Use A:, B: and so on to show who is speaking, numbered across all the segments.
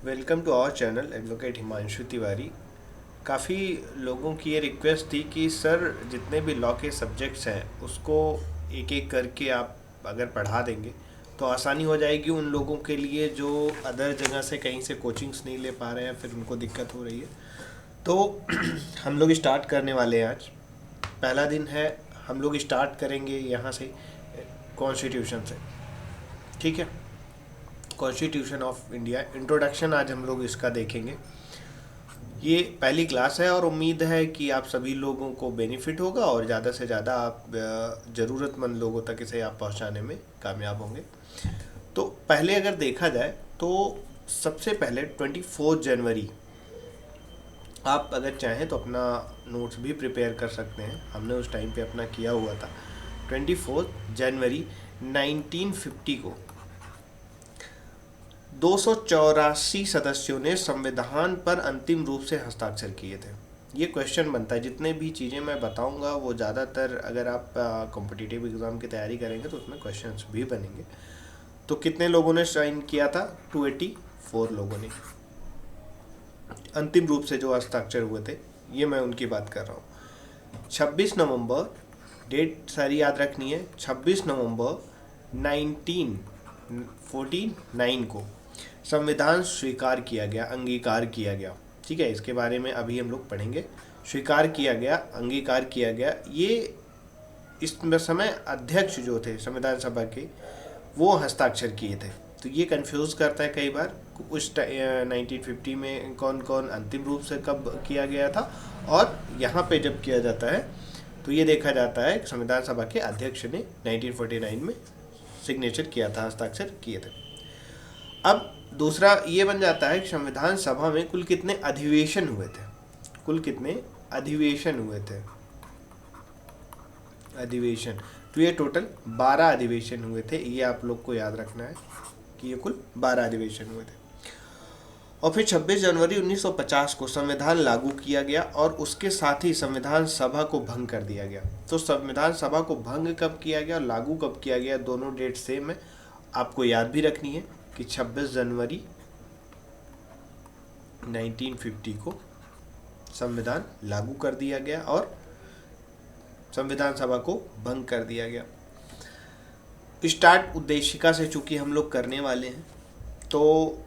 A: Welcome to our channel advocate Himanshu Tiwari. काफ़ी लोगों की ये रिक्वेस्ट थी कि सर जितने भी लॉ के सब्जेक्ट्स हैं उसको एक एक करके आप अगर पढ़ा देंगे तो आसानी हो जाएगी उन लोगों के लिए जो अदर जगह से कहीं से कोचिंग्स नहीं ले पा रहे हैं, फिर उनको दिक्कत हो रही है। तो हम लोग स्टार्ट करने वाले हैं। आज पहला दिन है, हम लोग स्टार्ट करेंगे यहाँ से कॉन्स्टिट्यूशन से। ठीक है, कॉन्स्टिट्यूशन ऑफ इंडिया इंट्रोडक्शन आज हम लोग इसका देखेंगे। ये पहली क्लास है और उम्मीद है कि आप सभी लोगों को बेनिफिट होगा और ज़्यादा से ज़्यादा आप ज़रूरतमंद लोगों तक इसे आप पहुंचाने में कामयाब होंगे। तो पहले अगर देखा जाए तो सबसे पहले 24 जनवरी, आप अगर चाहें तो अपना नोट्स भी प्रिपेयर कर सकते हैं, हमने उस टाइम पे अपना किया हुआ था। 24 जनवरी 1950 को 284 सदस्यों ने संविधान पर अंतिम रूप से हस्ताक्षर किए थे। ये क्वेश्चन बनता है, जितने भी चीज़ें मैं बताऊंगा वो ज़्यादातर अगर आप कॉम्पिटिटिव एग्ज़ाम की तैयारी करेंगे तो उसमें क्वेश्चंस भी बनेंगे। तो कितने लोगों ने साइन किया था? 284 लोगों ने अंतिम रूप से जो हस्ताक्षर हुए थे, ये मैं उनकी बात कर रहा हूँ। 26 नवंबर, डेट सारी याद रखनी है, 26 नवंबर 1949 को संविधान स्वीकार किया गया, अंगीकार किया गया। ठीक है, इसके बारे में अभी हम लोग पढ़ेंगे। स्वीकार किया गया, अंगीकार किया गया। ये इस समय अध्यक्ष जो थे संविधान सभा के, वो हस्ताक्षर किए थे। तो ये कंफ्यूज करता है कई बार, उस 1950 में कौन कौन अंतिम रूप से कब किया गया था, और यहाँ पे जब किया जाता है तो ये देखा जाता है कि संविधान सभा के अध्यक्ष ने 1949 में सिग्नेचर किया था, हस्ताक्षर किए थे। अब दूसरा ये बन जाता है कि संविधान सभा में कुल कितने अधिवेशन हुए थे, कुल कितने अधिवेशन हुए थे, अधिवेशन। तो ये टोटल 12 अधिवेशन हुए थे, ये आप लोग को याद रखना है कि ये कुल 12 अधिवेशन हुए थे। और फिर 26 जनवरी 1950 को संविधान लागू किया गया और उसके साथ ही संविधान सभा को भंग कर दिया गया। तो संविधान सभा को भंग कब किया गया और लागू कब किया गया, दोनों डेट सेम है, आपको याद भी रखनी है कि 26 जनवरी 1950 को संविधान लागू कर दिया गया और संविधान सभा को भंग कर दिया गया। स्टार्ट उद्देशिका से चूंकि हम लोग करने वाले हैं, तो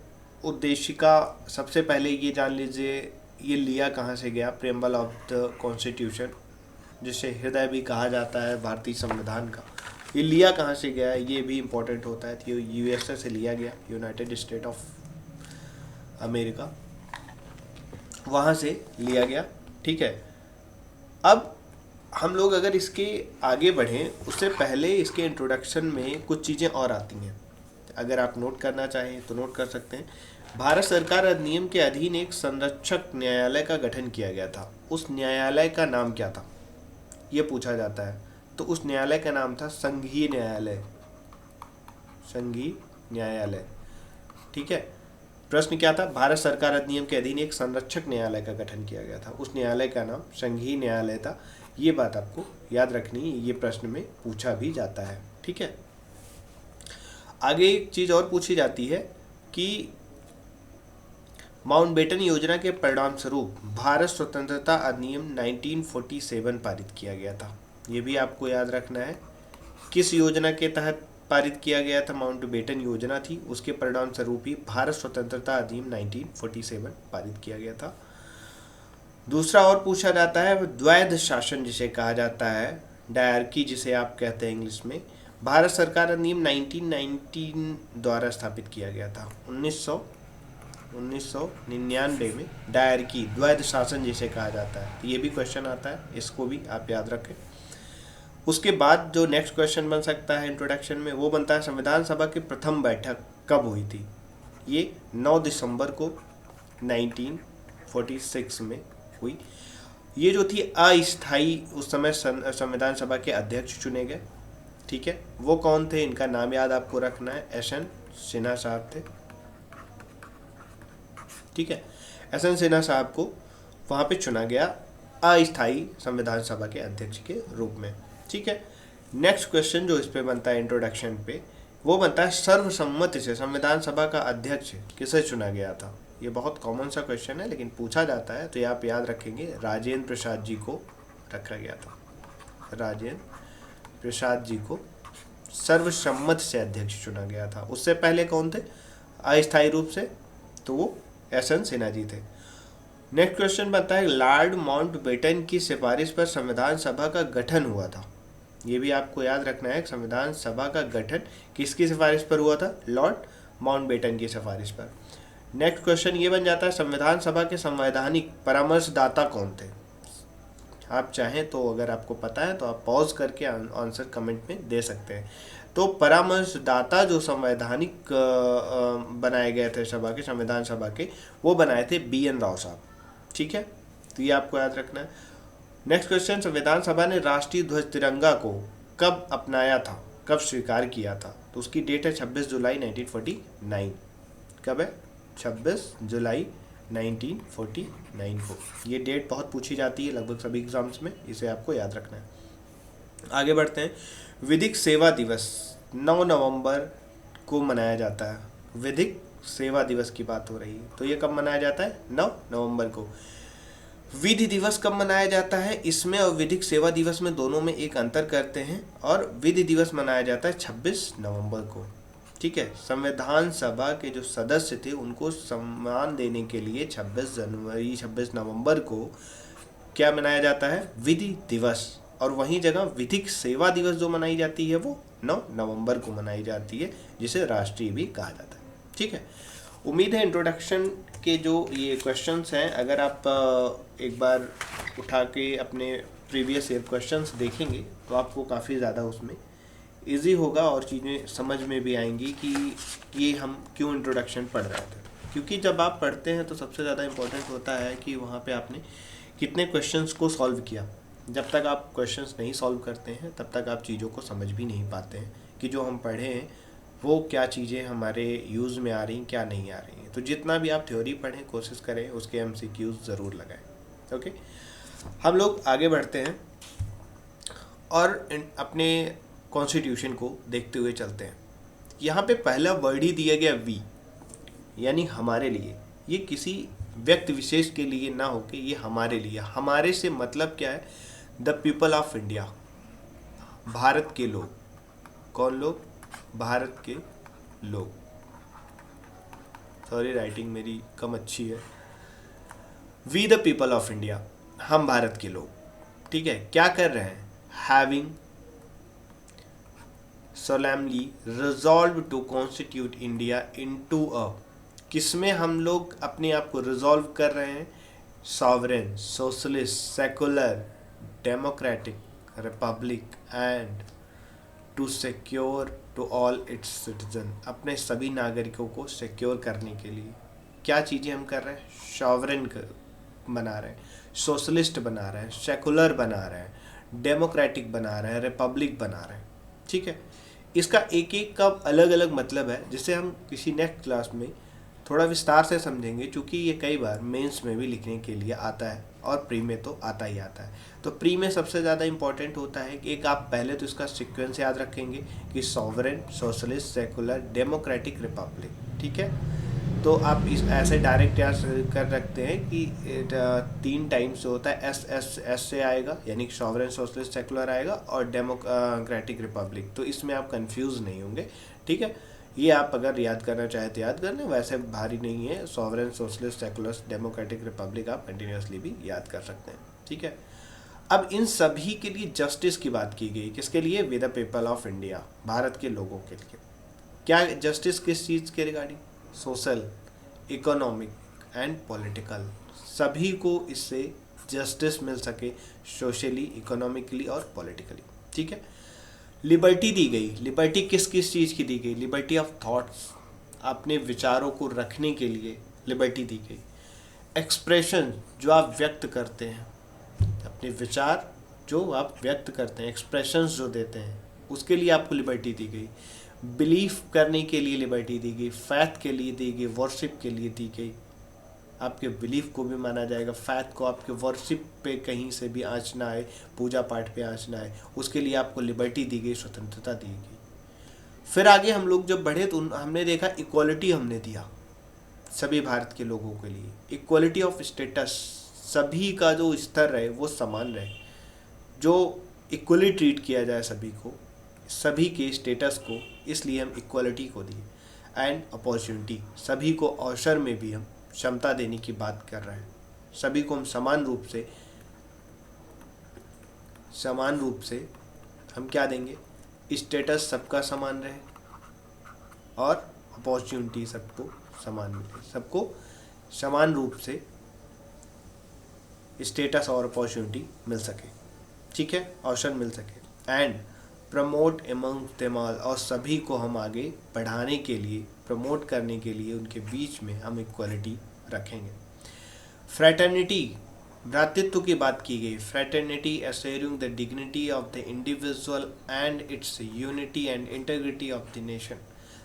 A: उद्देशिका सबसे पहले ये जान लीजिए, ये लिया कहाँ से गया, प्रेम्बल ऑफ द कॉन्स्टिट्यूशन, जिसे हृदय भी कहा जाता है भारतीय संविधान का। ये लिया कहाँ से गया है, ये भी इम्पोर्टेंट होता है। तो ये यूएसए से लिया गया, यूनाइटेड स्टेट ऑफ अमेरिका, वहाँ से लिया गया। ठीक है, अब हम लोग अगर इसके आगे बढ़ें, उससे पहले इसके इंट्रोडक्शन में कुछ चीज़ें और आती हैं, अगर आप नोट करना चाहें तो नोट कर सकते हैं। भारत सरकार अधिनियम के अधीन एक संरक्षक न्यायालय का गठन किया गया था। उस न्यायालय का नाम क्या था, ये पूछा जाता है। तो उस न्यायालय का नाम था संघीय न्यायालय, संघीय न्यायालय। ठीक है, प्रश्न क्या था? भारत सरकार अधिनियम के अधीन एक संरक्षक न्यायालय का गठन किया गया था, उस न्यायालय का नाम संघीय न्यायालय था। ये बात आपको याद रखनी है, ये प्रश्न में पूछा भी जाता है। ठीक है, आगे एक चीज और पूछी जाती है कि माउंटबेटन योजना के परिणाम स्वरूप भारत स्वतंत्रता अधिनियम 1947 पारित किया गया था। ये भी आपको याद रखना है, किस योजना के तहत पारित किया गया था? माउंटबेटन योजना थी, उसके परिणाम स्वरूप ही भारत स्वतंत्रता अधिनियम 1947 पारित किया गया था। दूसरा और पूछा जाता है द्वैध शासन जिसे कहा जाता है, डायरकी जिसे आप कहते हैं इंग्लिश में, भारत सरकार अधिनियम 1919 द्वारा स्थापित किया गया था। 1999 में डायरकी, द्वैध शासन जिसे कहा जाता है। तो ये भी क्वेश्चन आता है, इसको भी आप याद रखें। उसके बाद जो नेक्स्ट क्वेश्चन बन सकता है इंट्रोडक्शन में, वो बनता है संविधान सभा की प्रथम बैठक कब हुई थी? ये 9 दिसंबर को 1946 में हुई। ये जो थी अस्थायी, उस समय संविधान सभा के अध्यक्ष चुने गए। ठीक है, वो कौन थे, इनका नाम याद आपको रखना है, एस.एन. सिन्हा साहब थे। ठीक है, एस.एन. सिन्हा साहब को वहाँ पे चुना गया अस्थायी संविधान सभा के अध्यक्ष के रूप में। ठीक है, नेक्स्ट क्वेश्चन जो इस पे बनता है इंट्रोडक्शन पे, वो बनता है सर्वसम्मति से संविधान सभा का अध्यक्ष किसे चुना गया था? ये बहुत कॉमन सा क्वेश्चन है लेकिन पूछा जाता है, तो ये आप याद रखेंगे, राजेंद्र प्रसाद जी को रखा गया था। राजेंद्र प्रसाद जी को सर्वसम्मत से अध्यक्ष चुना गया था। उससे पहले कौन थे अस्थायी रूप से, तो वो एस.एन. सिन्हा जी थे। नेक्स्ट क्वेश्चन बनता है, लॉर्ड माउंटबेटन की सिफारिश पर संविधान सभा का गठन हुआ था। ये भी आपको याद रखना है, संविधान सभा का गठन किसकी सिफारिश पर हुआ था, लॉर्ड माउंटबेटन की सिफारिश पर। नेक्स्ट क्वेश्चन ये बन जाता है, संविधान सभा के संवैधानिक परामर्शदाता कौन थे। आप चाहें तो अगर आपको पता है तो आप पॉज करके आंसर कमेंट में दे सकते हैं। तो परामर्शदाता जो संवैधानिक बनाए गए थे सभा के, संविधान सभा के, वो बनाए थे बी.एन. राव साहब। ठीक है, तो ये आपको याद रखना है। नेक्स्ट क्वेश्चन, संविधान सभा ने राष्ट्रीय ध्वज तिरंगा को कब अपनाया था, कब स्वीकार किया था, तो उसकी डेट है 26 जुलाई 1949। कब है, 26 जुलाई 1949 को। ये डेट बहुत पूछी जाती है लगभग सभी एग्जाम्स में, इसे आपको याद रखना है। आगे बढ़ते हैं, विधिक सेवा दिवस 9 नवंबर को मनाया जाता है। विधिक सेवा दिवस की बात हो रही है, तो ये कब मनाया जाता है, 9 नवंबर को। विधि दिवस कब मनाया जाता है, इसमें और विधिक सेवा दिवस में दोनों में एक अंतर करते हैं, और विधि दिवस मनाया जाता है 26 नवंबर को। ठीक है, संविधान सभा के जो सदस्य थे उनको सम्मान देने के लिए 26 नवंबर को क्या मनाया जाता है, विधि दिवस, और वहीं जगह विधिक सेवा दिवस जो मनाई जाती है वो 9 नवंबर को मनाई जाती है, जिसे राष्ट्रीय भी कहा जाता है। ठीक है, उम्मीद है इंट्रोडक्शन के जो ये क्वेश्चंस हैं, अगर आप एक बार उठा के अपने प्रीवियस ईयर क्वेश्चंस देखेंगे तो आपको काफ़ी ज़्यादा उसमें इजी होगा और चीज़ें समझ में भी आएंगी कि ये हम क्यों इंट्रोडक्शन पढ़ रहे थे। क्योंकि जब आप पढ़ते हैं तो सबसे ज़्यादा इम्पोर्टेंट होता है कि वहाँ पे आपने कितने क्वेश्चंस को सॉल्व किया। जब तक आप क्वेश्चंस नहीं सॉल्व करते हैं तब तक आप चीज़ों को समझ भी नहीं पाते हैं कि जो हम पढ़े हैं वो क्या चीज़ें हमारे यूज़ में आ रही हैं, क्या नहीं आ रही हैं। तो जितना भी आप थ्योरी पढ़ें कोशिश करें उसके MCQs ज़रूर लगाएं। ओके, हम लोग आगे बढ़ते हैं और अपने कॉन्स्टिट्यूशन को देखते हुए चलते हैं। यहाँ पे पहला वर्ड ही दिया गया वी, यानी हमारे लिए। ये किसी व्यक्ति विशेष के लिए ना हो कि ये हमारे लिए। हमारे से मतलब क्या है, the people of India, Bharat के लोग। कौन लोग, भारत के लोग। सॉरी राइटिंग मेरी कम अच्छी है। We the people of India, हम भारत के लोग। ठीक है, क्या कर रहे हैं, having solemnly resolved to constitute India into a, किसमें हम लोग अपने आप को रिजॉल्व कर रहे हैं, sovereign, socialist, secular, democratic republic and to secure to all its citizen, अपने सभी नागरिकों को सिक्योर करने के लिए क्या चीज़ें हम कर रहे हैं, सॉवरेन बना रहे हैं, सोशलिस्ट बना रहे हैं, सेकुलर बना रहे हैं, डेमोक्रेटिक बना रहे हैं, रिपब्लिक बना रहे हैं। ठीक है, इसका एक एक का अलग अलग मतलब है, जिसे हम किसी नेक्स्ट क्लास में थोड़ा विस्तार से समझेंगे, क्योंकि ये कई बार मेंस में भी लिखने के लिए आता है और प्री में तो आता ही आता है। तो प्री में सबसे ज़्यादा इंपॉर्टेंट होता है कि एक आप पहले तो इसका सीक्वेंस याद रखेंगे कि sovereign, socialist, secular, democratic, Republic. ठीक है, तो आप इस ऐसे डायरेक्ट याद कर रखते हैं कि 3 टाइम्स होता है, एस से आएगा, यानी सॉवरेन, सोशलिस्ट, सेकुलर आएगा, और डेमोक्रेटिक, रिपब्लिक। तो इसमें आप कंफ्यूज नहीं होंगे। ठीक है, ये आप अगर याद करना चाहे तो याद कर लें, वैसे भारी नहीं है। Sovereign, socialist, secular, democratic, Republic आप कंटिन्यूसली भी याद कर सकते हैं। ठीक है, अब इन सभी के लिए जस्टिस की बात की गई, किसके लिए, with the people of India, Bharat के लोगों के लिए। क्या जस्टिस किस चीज़ के regarding, social, economic and political, सभी को इससे जस्टिस मिल सके, सोशली, इकोनॉमिकली और पॉलिटिकली। ठीक है, लिबर्टी दी गई। लिबर्टी किस किस चीज़ की दी गई, लिबर्टी ऑफ थॉट्स, अपने विचारों को रखने के लिए लिबर्टी दी गई। एक्सप्रेशन, जो आप व्यक्त करते हैं, अपने विचार जो आप व्यक्त करते हैं, एक्सप्रेशंस जो देते हैं, उसके लिए आपको लिबर्टी दी गई। बिलीफ करने के लिए लिबर्टी दी गई, फैथ के लिए दी गई, वर्शिप के लिए दी गई। आपके बिलीफ को भी माना जाएगा, फैथ को, आपके वर्शिप पे कहीं से भी आँच ना आए, पूजा पाठ पे आँच ना आए, उसके लिए आपको लिबर्टी दी गई, स्वतंत्रता दी गई। फिर आगे हम लोग जब बढ़े तो हमने देखा इक्वालिटी हमने दिया। सभी भारत के लोगों के लिए। इक्वलिटी ऑफ स्टेटस, सभी का जो स्तर रहे वो समान रहे, जो इक्वली ट्रीट किया जाए सभी को, सभी के स्टेटस को, इसलिए हम इक्वलिटी को दिए। एंड अपॉर्चुनिटी, सभी को अवसर में भी हम क्षमता देने की बात कर रहे हैं। सभी को हम समान रूप से हम क्या देंगे, स्टेटस सबका समान रहे और अपॉर्चुनिटी सबको समान मिले, सबको समान रूप से स्टेटस और अपॉर्चुनिटी मिल सके, ठीक है, अवसर मिल सके। And promote among them all, और सभी को हम आगे बढ़ाने के लिए, प्रमोट करने के लिए उनके बीच में हम इक्वलिटी रखेंगे। फ्रैटर्निटी, भ्रातृत्व की बात की गई। Fraternity assuring the dignity of the individual and it's unity and integrity of the nation.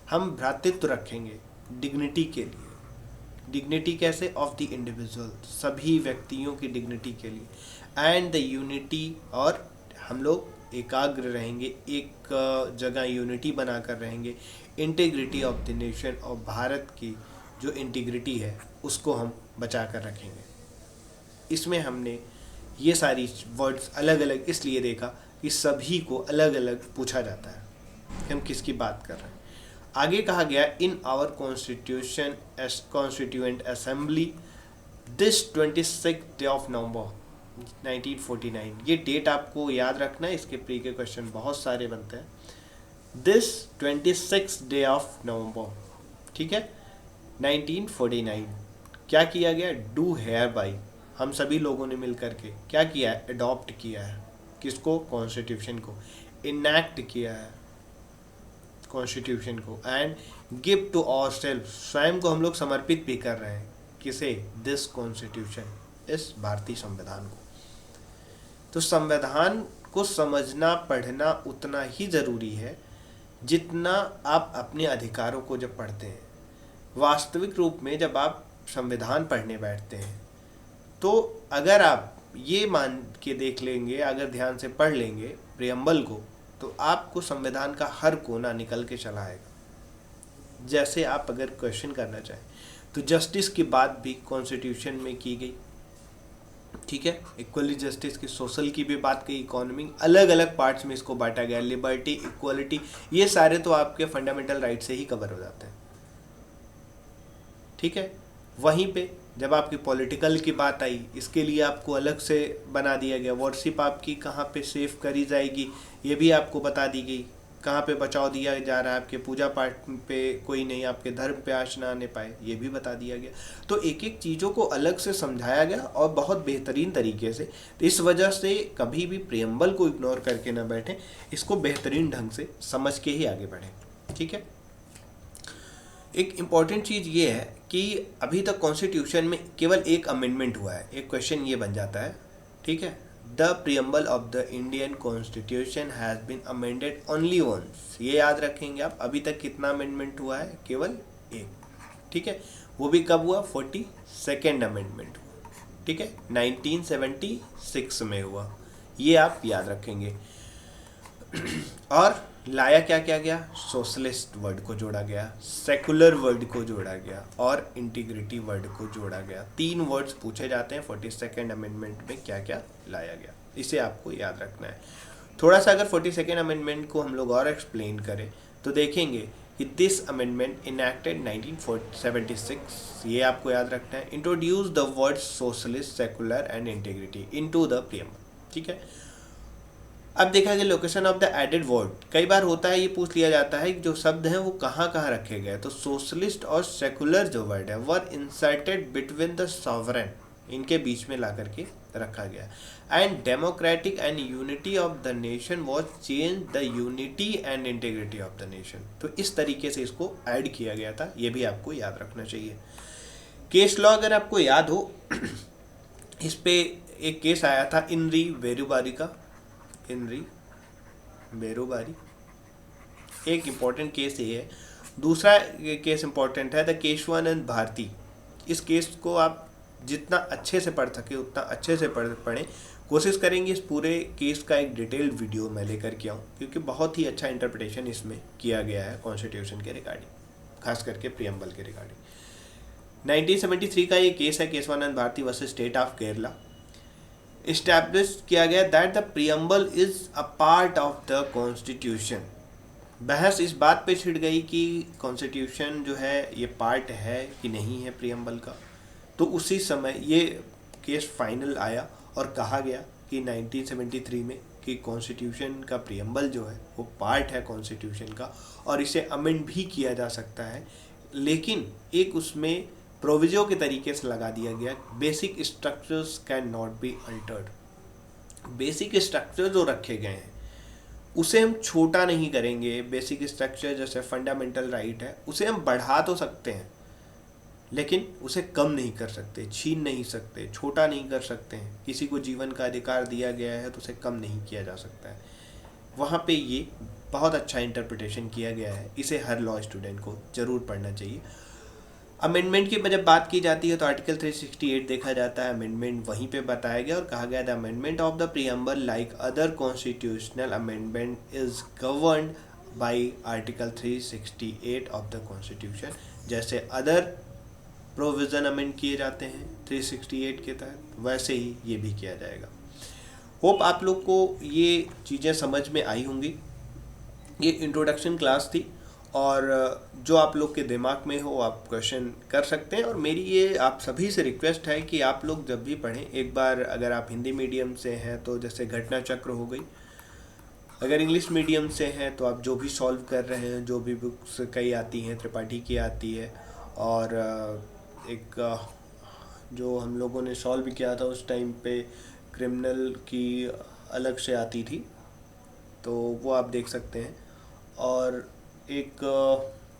A: हम भ्रातृत्व रखेंगे डिग्निटी के लिए। डिग्निटी कैसे, ऑफ द इंडिविजुअल, सभी व्यक्तियों की डिग्निटी के लिए। एंड द यूनिटी, और हम लोग एकाग्र रहेंगे, एक जगह यूनिटी बनाकर रहेंगे। इंटीग्रिटी ऑफ द नेशन, और भारत की जो इंटीग्रिटी है उसको हम बचा कर रखेंगे। इसमें हमने ये सारी वर्ड्स अलग अलग इसलिए देखा कि सभी को अलग अलग पूछा जाता है हम किसकी बात कर रहे हैं। आगे कहा गया, in our constitution as constituent assembly this 26 day of November 1949। ये डेट आपको याद रखना है, इसके प्री के क्वेश्चन बहुत सारे बनते हैं। दिस 26 डे ऑफ नवंबर, ठीक है, 1949 क्या किया गया, डू हेयर बाई, हम सभी लोगों ने मिल करके क्या किया है, अडॉप्ट किया है। किसको, कॉन्स्टिट्यूशन को। इनैक्ट किया है कॉन्स्टिट्यूशन को। And give to our self, स्वयं को हम लोग समर्पित भी कर रहे हैं। किसे, दिस कॉन्स्टिट्यूशन, इस भारतीय संविधान को। तो संविधान को समझना पढ़ना उतना ही ज़रूरी है जितना आप अपने अधिकारों को जब पढ़ते हैं। वास्तविक रूप में जब आप संविधान पढ़ने बैठते हैं तो अगर आप ये मान के देख लेंगे, अगर ध्यान से पढ़ लेंगे प्रियम्बल को, तो आपको संविधान का हर कोना निकल के चला आएगा। जैसे आप अगर क्वेश्चन करना चाहें तो जस्टिस की बात भी कॉन्स्टिट्यूशन में की गई, ठीक है, इक्वली जस्टिस की, सोशल की भी बात की, इकोनॉमी, अलग अलग पार्ट्स में इसको बांटा गया। लिबर्टी, इक्वलिटी, ये सारे तो आपके फंडामेंटल राइट से ही कवर हो जाते हैं, ठीक है। वहीं पे जब आपकी पॉलिटिकल की बात आई, इसके लिए आपको अलग से बना दिया गया। वर्शिप आपकी कहाँ पे सेफ करी जाएगी ये भी आपको बता दी गई, कहाँ पे बचाव दिया जा रहा है, आपके पूजा पाठ पे कोई नहीं आपके धर्म पे आँच ना आने पाए, ये भी बता दिया गया। तो एक एक चीज़ों को अलग से समझाया गया और बहुत बेहतरीन तरीके से। तो इस वजह से कभी भी प्रियम्बल को इग्नोर करके ना बैठें, इसको बेहतरीन ढंग से समझ के ही आगे बढ़ें, ठीक है। एक इम्पॉर्टेंट चीज़ ये है कि अभी तक कॉन्स्टिट्यूशन में केवल एक अमेंडमेंट हुआ है। एक क्वेश्चन ये बन जाता है, ठीक है, the preamble of the Indian constitution has been amended only once. ये याद रखेंगे आप, अभी तक कितना अमेंडमेंट हुआ है, केवल एक, ठीक है। वो भी कब हुआ, 42nd अमेंडमेंट हुआ, ठीक है, 1976 में हुआ। ये आप याद रखेंगे। और लाया क्या क्या गया, सोशलिस्ट वर्ड को जोड़ा गया, सेकुलर वर्ड को जोड़ा गया और इंटीग्रिटी वर्ड को जोड़ा गया। 3 वर्ड्स पूछे जाते हैं 42nd अमेंडमेंट में, क्या क्या लाया गया, इसे आपको याद रखना है। थोड़ा सा अगर 42nd अमेंडमेंट को हम लोग और एक्सप्लेन करें तो देखेंगे कि दिस अमेंडमेंट इनैक्टेड 1976, ये आपको याद रखना है, introduce the word socialist, secular and integrity into the preamble, ठीक है। अब देखा गया location of the added word, कई बार होता है ये पूछ लिया जाता है कि जो शब्द हैं वो कहाँ कहाँ रखे गए। तो सोशलिस्ट और सेकुलर जो वर्ड है वर इंसर्टेड बिटवीन द सॉवरेन, इनके बीच में ला करके रखा गया। And democratic and unity of the nation was change the unity and integrity of the nation. तो इस तरीके से इसको ऐड किया गया था, ये भी आपको याद रखना चाहिए। केस लॉ अगर आपको याद हो, इस पे एक केस आया था इनरी वेरुबारी का, इनरी बेरोबारी, एक इम्पॉर्टेंट केस ये है। दूसरा केस इम्पॉर्टेंट है द केशवानंद भारती। इस केस को आप जितना अच्छे से पढ़ सके उतना अच्छे से पढ़ें, कोशिश करेंगे इस पूरे केस का एक डिटेल्ड वीडियो मैं लेकर के आऊँ, क्योंकि बहुत ही अच्छा इंटरप्रिटेशन इसमें किया गया है कॉन्स्टिट्यूशन के रिगार्डिंग, खास करके प्रियम्बल के रिगार्डिंग। 1973 का ये केस है, Kesavananda Bharati versus state of Kerala. Establish किया गया that the preamble is a part of the constitution. बहस इस बात पे छिड़ गई कि कॉन्स्टिट्यूशन जो है ये पार्ट है कि नहीं है प्रीएम्बल का। तो उसी समय ये केस फाइनल आया और कहा गया कि 1973 में कि कॉन्स्टिट्यूशन का प्रीएम्बल जो है वो पार्ट है कॉन्स्टिट्यूशन का और इसे अमेंड भी किया जा सकता है, लेकिन एक उसमें प्रोविजो के तरीके से लगा दिया गया, basic structures can not be altered. Basic structure जो रखे गए हैं उसे हम छोटा नहीं करेंगे। बेसिक स्ट्रक्चर जैसे फंडामेंटल राइट है उसे हम बढ़ा तो सकते हैं, लेकिन उसे कम नहीं कर सकते, छीन नहीं सकते, छोटा नहीं कर सकते हैं। किसी को जीवन का अधिकार दिया गया है तो उसे कम नहीं किया जा सकता है। वहाँ पे ये बहुत अच्छा इंटरप्रिटेशन किया गया है, इसे हर लॉ स्टूडेंट को ज़रूर पढ़ना चाहिए। अमेंडमेंट की जब बात की जाती है तो आर्टिकल 368 देखा जाता है, अमेंडमेंट वहीं पे बताया गया और कहा गया the amendment of the preamble like other constitutional amendment is governed bye article 368 of the constitution. जैसे अदर प्रोविज़न अमेंड किए जाते हैं 368 के तहत, वैसे ही ये भी किया जाएगा। होप आप लोग को ये चीज़ें समझ में आई होंगी। ये इंट्रोडक्शन क्लास थी और जो आप लोग के दिमाग में हो आप क्वेश्चन कर सकते हैं। और मेरी ये आप सभी से रिक्वेस्ट है कि आप लोग जब भी पढ़ें, एक बार अगर आप हिंदी मीडियम से हैं तो जैसे घटना चक्र हो गई, अगर इंग्लिश मीडियम से हैं तो आप जो भी सॉल्व कर रहे हैं, जो भी बुक्स कई आती हैं, त्रिपाठी की आती है और एक जो हम लोगों ने सॉल्व किया था उस टाइम पे क्रिमिनल की अलग से आती थी, तो वो आप देख सकते हैं। और एक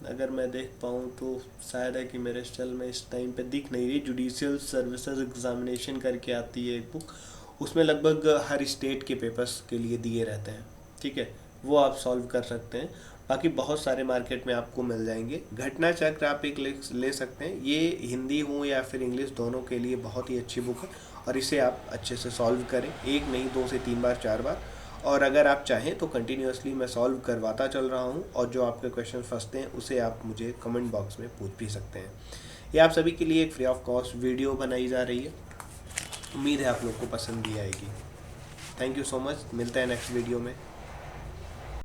A: अगर मैं देख पाऊँ तो शायद है कि मेरे स्टल में इस टाइम पे दिख नहीं रही, जुडिशियल सर्विसेज एग्जामिनेशन करके आती है एक बुक, उसमें लगभग हर स्टेट के पेपर्स के लिए दिए रहते हैं, ठीक है, वो आप सॉल्व कर सकते हैं। बाकी बहुत सारे मार्केट में आपको मिल जाएंगे। घटना चक्र आप एक ले सकते हैं, ये हिंदी हो या फिर इंग्लिश दोनों के लिए बहुत ही अच्छी बुक है और इसे आप अच्छे से सॉल्व करें, एक नहीं 2 से 3 बार 4 बार। और अगर आप चाहें तो कंटिन्यूअसली मैं सॉल्व करवाता चल रहा हूं और जो आपके क्वेश्चन फंसते हैं उसे आप मुझे कमेंट बॉक्स में पूछ भी सकते हैं। ये आप सभी के लिए एक फ्री ऑफ कॉस्ट वीडियो बनाई जा रही है, उम्मीद है आप लोग को पसंद भी आएगी। थैंक यू सो मच, मिलते हैं नेक्स्ट वीडियो में।